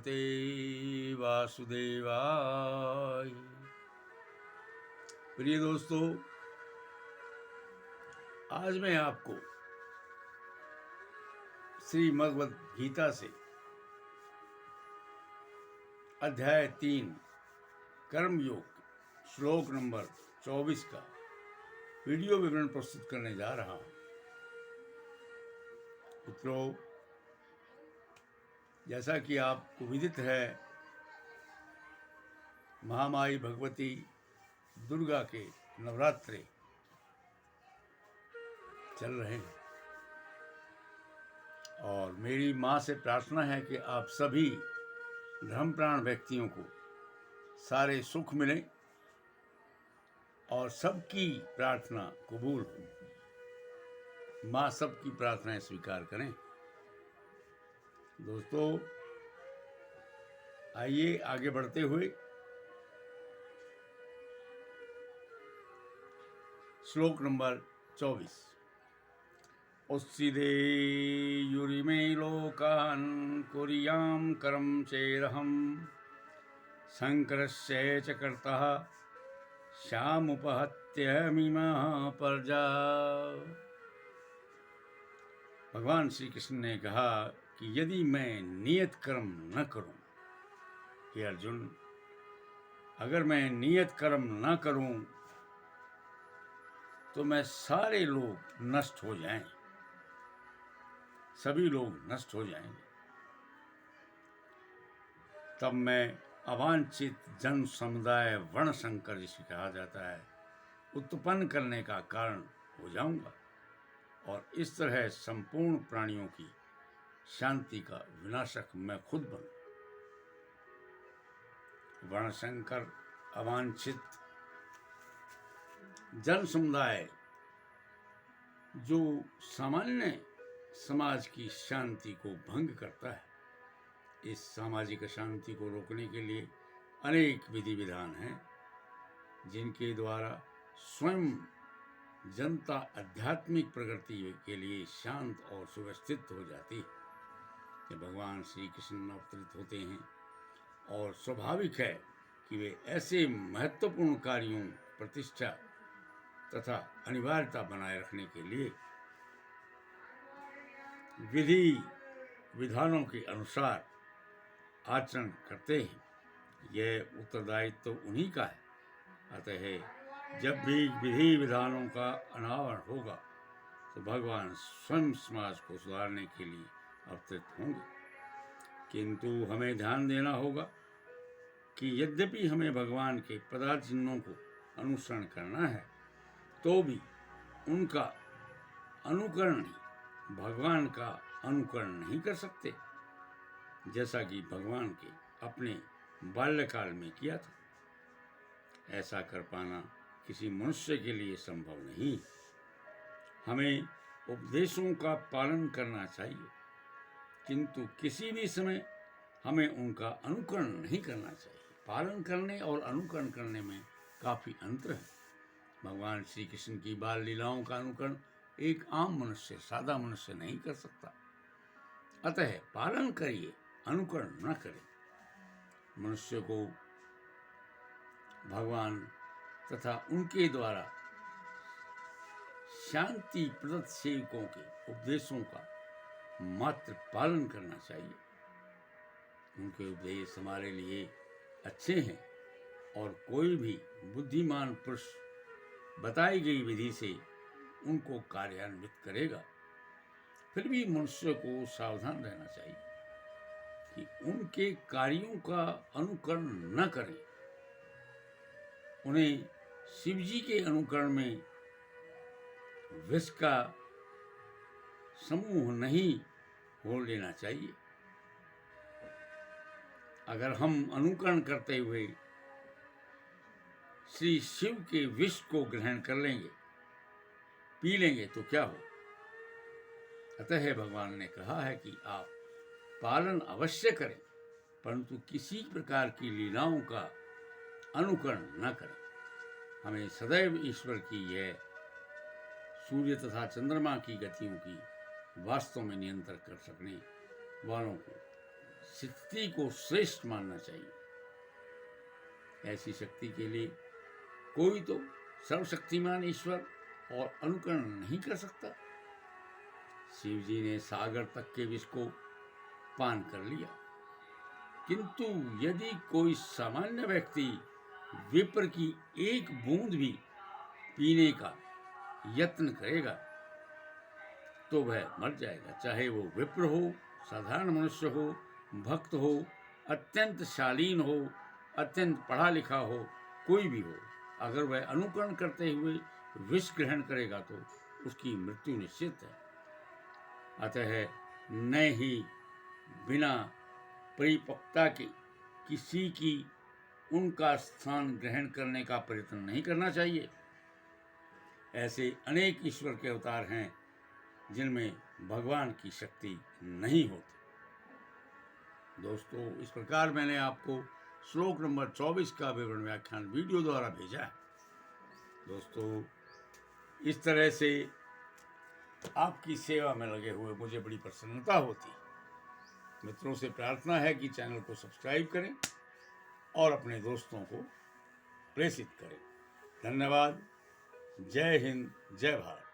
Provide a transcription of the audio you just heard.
भगवते वासुदेवाय। प्रिय दोस्तों, आज मैं आपको श्रीमद्भगवद गीता से अध्याय 3 कर्म योग श्लोक नंबर 24 का वीडियो विवरण प्रस्तुत करने जा रहा हूं। मित्रों, जैसा कि आपको विदित है, महामाई भगवती दुर्गा के नवरात्रे चल रहे हैं और मेरी माँ से प्रार्थना है कि आप सभी धर्मप्राण व्यक्तियों को सारे सुख मिलें और सबकी प्रार्थना कबूल हो। माँ सबकी प्रार्थनाएं स्वीकार करें। दोस्तों, आइए आगे बढ़ते हुए श्लोक नंबर 24। उस्सिदे युरिमे लोकान् कुर्यां करं चेरहं शंकरस्य च कर्तः श्यामुपहत्यमिमः प्रजा। भगवान श्री कृष्ण ने कहा कि यदि मैं नियत कर्म न करूं, हे अर्जुन, अगर मैं नियत कर्म न करूं तो मैं सारे लोग नष्ट हो जाएं, सभी लोग नष्ट हो जाएंगे। तब मैं अवांछित जन समुदाय वर्ण संकर, जिसे कहा जाता है, उत्पन्न करने का कारण हो जाऊंगा और इस तरह संपूर्ण प्राणियों की शांति का विनाशक मैं खुद बनूं। वर्ण संकर, अवांछित जन समुदाय जो सामान्य समाज की शांति को भंग करता है। इस सामाजिक अशांति को रोकने के लिए अनेक विधि विधान हैं, जिनके द्वारा स्वयं जनता आध्यात्मिक प्रगति के लिए शांत और सुव्यवस्थित हो जाती है। जब भगवान श्री कृष्ण अवतरित होते हैं और स्वाभाविक है कि वे ऐसे महत्वपूर्ण कार्यों, प्रतिष्ठा तथा अनिवार्यता बनाए रखने के लिए विधि विधानों के अनुसार आचरण करते हैं। यह उत्तरदायित्व तो उन्हीं का है। अतः जब भी विधि विधानों का अनावरण होगा तो भगवान स्वयं समाज को सुधारने के लिए अवतरित होंगे। किंतु हमें ध्यान देना होगा कि यद्यपि हमें भगवान के पदार्थ चिन्हों को अनुसरण करना है, तो भी उनका अनुकरण ही भगवान का अनुकरण नहीं कर सकते, जैसा कि भगवान के अपने बाल्यकाल में किया था। ऐसा कर पाना किसी मनुष्य के लिए संभव नहीं। हमें उपदेशों का पालन करना चाहिए, किंतु किसी भी समय हमें उनका अनुकरण नहीं करना चाहिए। पालन करने और अनुकरण करने में काफी अंतर है। भगवान श्री कृष्ण की बाल लीलाओं का अनुकरण एक आम मनुष्य, सादा मनुष्य नहीं कर सकता। अतः पालन करिए, अनुकरण न करें। मनुष्य को भगवान तथा उनके द्वारा शांति प्रद सेवकों के उपदेशों का मात्र पालन करना चाहिए। उनके उपदेश हमारे लिए अच्छे हैं और कोई भी बुद्धिमान पुरुष बताई गई विधि से उनको कार्यान्वित करेगा। फिर भी मनुष्य को सावधान रहना चाहिए कि उनके कार्यों का अनुकरण न करें। उन्हें शिव जी के अनुकरण में विष का समूह नहीं हो लेना चाहिए। अगर हम अनुकरण करते हुए श्री शिव के विष को ग्रहण कर लेंगे, पी लेंगे, तो क्या हो। अतः भगवान ने कहा है कि आप पालन अवश्य करें, परंतु किसी प्रकार की लीलाओं का अनुकरण न करें। हमें सदैव ईश्वर की यह सूर्य तथा चंद्रमा की गतियों की वास्तव में नियंत्रण कर सकने वालों को स्थिति को श्रेष्ठ मानना चाहिए। ऐसी शक्ति के लिए कोई तो सर्वशक्तिमान ईश्वर और अनुकरण नहीं कर सकता। शिव जी ने सागर तक के विष को पान कर लिया, किंतु यदि कोई सामान्य व्यक्ति विप्र की एक बूंद भी पीने का यत्न करेगा तो वह मर जाएगा। चाहे वो विप्र हो, साधारण मनुष्य हो, भक्त हो, अत्यंत शालीन हो, अत्यंत पढ़ा लिखा हो, कोई भी हो, अगर वह अनुकरण करते हुए विष ग्रहण करेगा तो उसकी मृत्यु निश्चित है। अतः न ही बिना परिपक्वता के किसी की उनका स्थान ग्रहण करने का प्रयत्न नहीं करना चाहिए। ऐसे अनेक ईश्वर के अवतार हैं जिनमें भगवान की शक्ति नहीं होती। दोस्तों, इस प्रकार मैंने आपको श्लोक नंबर 24 का विवरण व्याख्यान वीडियो द्वारा भेजा है। दोस्तों, इस तरह से आपकी सेवा में लगे हुए मुझे बड़ी प्रसन्नता होती। मित्रों से प्रार्थना है कि चैनल को सब्सक्राइब करें और अपने दोस्तों को प्रेषित करें। धन्यवाद। जय हिंद, जय भारत।